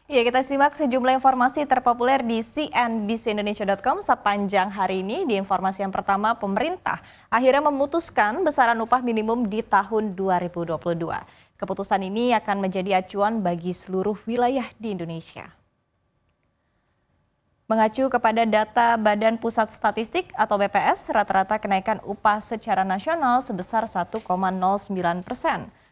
Ya, kita simak sejumlah informasi terpopuler di cnbcindonesia.com sepanjang hari ini. Di informasi yang pertama, pemerintah akhirnya memutuskan besaran upah minimum di tahun 2022. Keputusan ini akan menjadi acuan bagi seluruh wilayah di Indonesia. Mengacu kepada data Badan Pusat Statistik atau BPS, rata-rata kenaikan upah secara nasional sebesar 1,09%.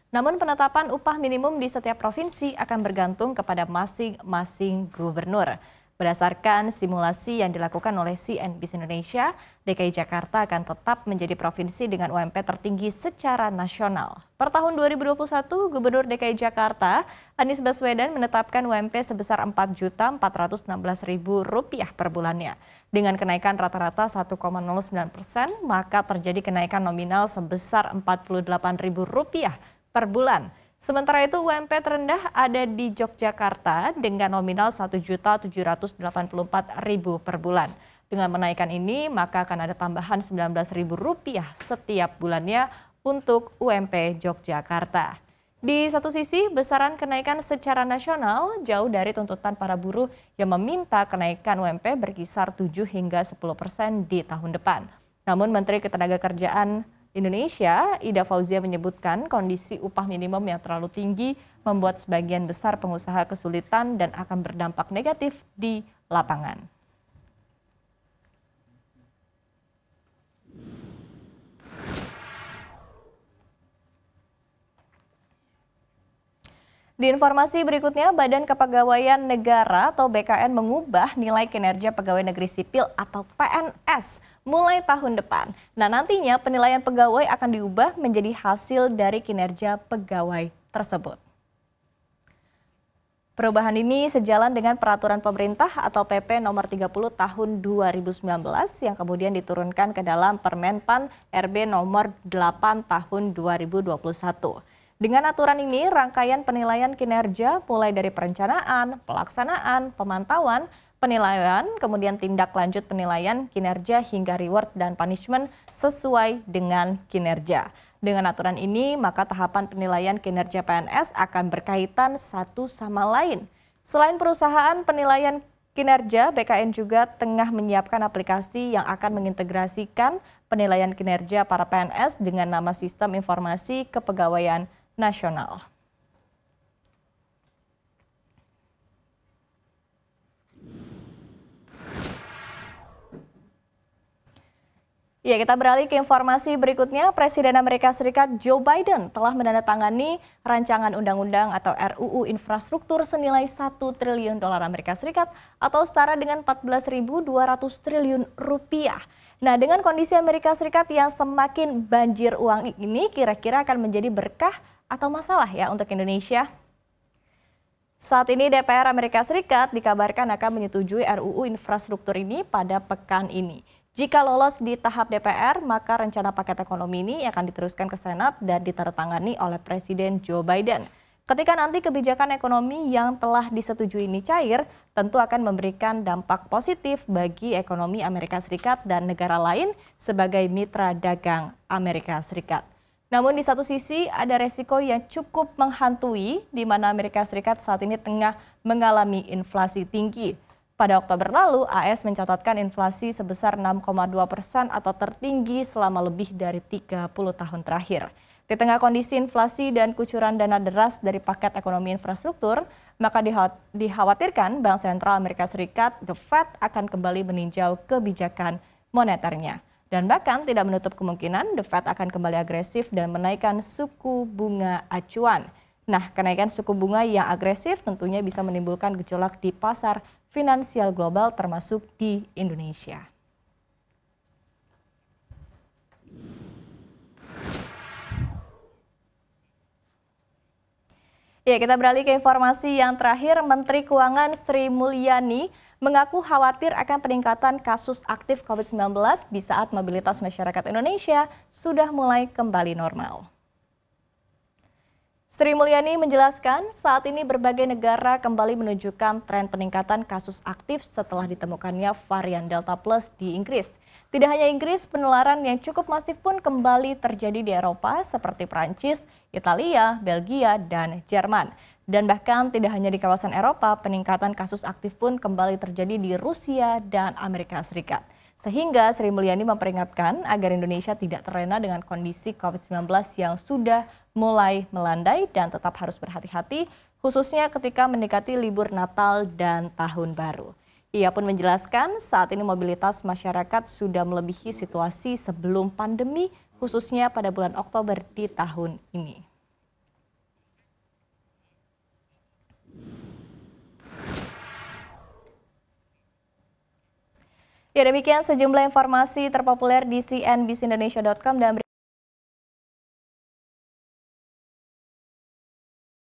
Namun penetapan upah minimum di setiap provinsi akan bergantung kepada masing-masing gubernur. Berdasarkan simulasi yang dilakukan oleh CNBC Indonesia, DKI Jakarta akan tetap menjadi provinsi dengan UMP tertinggi secara nasional. Per tahun 2021, Gubernur DKI Jakarta, Anies Baswedan menetapkan UMP sebesar Rp4.416.000 per bulannya. Dengan kenaikan rata-rata 1,09%, maka terjadi kenaikan nominal sebesar Rp48.000 per bulan. Sementara itu UMP terendah ada di Yogyakarta dengan nominal Rp1.784.000 per bulan. Dengan menaikkan ini maka akan ada tambahan Rp19.000 setiap bulannya untuk UMP Yogyakarta. Di satu sisi besaran kenaikan secara nasional jauh dari tuntutan para buruh yang meminta kenaikan UMP berkisar 7 hingga 10% di tahun depan. Namun Menteri Ketenagakerjaan Indonesia, Ida Fauzia menyebutkan kondisi upah minimum yang terlalu tinggi membuat sebagian besar pengusaha kesulitan dan akan berdampak negatif di lapangan. Di informasi berikutnya, Badan Kepegawaian Negara atau BKN mengubah nilai kinerja pegawai negeri sipil atau PNS mulai tahun depan. Nah, nantinya penilaian pegawai akan diubah menjadi hasil dari kinerja pegawai tersebut. Perubahan ini sejalan dengan peraturan pemerintah atau PP nomor 30 tahun 2019 yang kemudian diturunkan ke dalam Permenpan RB nomor 8 tahun 2021. Dengan aturan ini, rangkaian penilaian kinerja mulai dari perencanaan, pelaksanaan, pemantauan, penilaian, kemudian tindak lanjut penilaian kinerja hingga reward dan punishment sesuai dengan kinerja. Dengan aturan ini, maka tahapan penilaian kinerja PNS akan berkaitan satu sama lain. Selain perusahaan penilaian kinerja, BKN juga tengah menyiapkan aplikasi yang akan mengintegrasikan penilaian kinerja para PNS dengan nama Sistem Informasi Kepegawaian Nasional. Ya, kita beralih ke informasi berikutnya. Presiden Amerika Serikat Joe Biden telah menandatangani rancangan undang-undang atau RUU infrastruktur senilai 1 triliun dolar Amerika Serikat atau setara dengan 14.200 triliun rupiah. Nah, dengan kondisi Amerika Serikat yang semakin banjir uang ini, kira-kira akan menjadi berkah atau masalah ya untuk Indonesia? Saat ini DPR Amerika Serikat dikabarkan akan menyetujui RUU infrastruktur ini pada pekan ini. Jika lolos di tahap DPR, maka rencana paket ekonomi ini akan diteruskan ke Senat dan ditandatangani oleh Presiden Joe Biden. Ketika nanti kebijakan ekonomi yang telah disetujui ini cair, tentu akan memberikan dampak positif bagi ekonomi Amerika Serikat dan negara lain sebagai mitra dagang Amerika Serikat. Namun di satu sisi ada resiko yang cukup menghantui di mana Amerika Serikat saat ini tengah mengalami inflasi tinggi. Pada Oktober lalu, AS mencatatkan inflasi sebesar 6,2% atau tertinggi selama lebih dari 30 tahun terakhir. Di tengah kondisi inflasi dan kucuran dana deras dari paket ekonomi infrastruktur, maka dikhawatirkan Bank Sentral Amerika Serikat, The Fed, akan kembali meninjau kebijakan moneternya. Dan bahkan tidak menutup kemungkinan The Fed akan kembali agresif dan menaikkan suku bunga acuan. Nah, kenaikan suku bunga yang agresif tentunya bisa menimbulkan gejolak di pasar finansial global termasuk di Indonesia. Ya, kita beralih ke informasi yang terakhir. Menteri Keuangan Sri Mulyani mengaku khawatir akan peningkatan kasus aktif COVID-19 di saat mobilitas masyarakat Indonesia sudah mulai kembali normal. Sri Mulyani menjelaskan saat ini berbagai negara kembali menunjukkan tren peningkatan kasus aktif setelah ditemukannya varian Delta Plus di Inggris. Tidak hanya Inggris, penularan yang cukup masif pun kembali terjadi di Eropa seperti Prancis, Italia, Belgia, dan Jerman. Dan bahkan tidak hanya di kawasan Eropa, peningkatan kasus aktif pun kembali terjadi di Rusia dan Amerika Serikat. Sehingga Sri Mulyani memperingatkan agar Indonesia tidak terlena dengan kondisi COVID-19 yang sudah mulai melandai dan tetap harus berhati-hati, khususnya ketika mendekati libur Natal dan Tahun Baru. Ia pun menjelaskan saat ini mobilitas masyarakat sudah melebihi situasi sebelum pandemi, khususnya pada bulan Oktober di tahun ini. Ya, demikian sejumlah informasi terpopuler di cnbcindonesia.com dan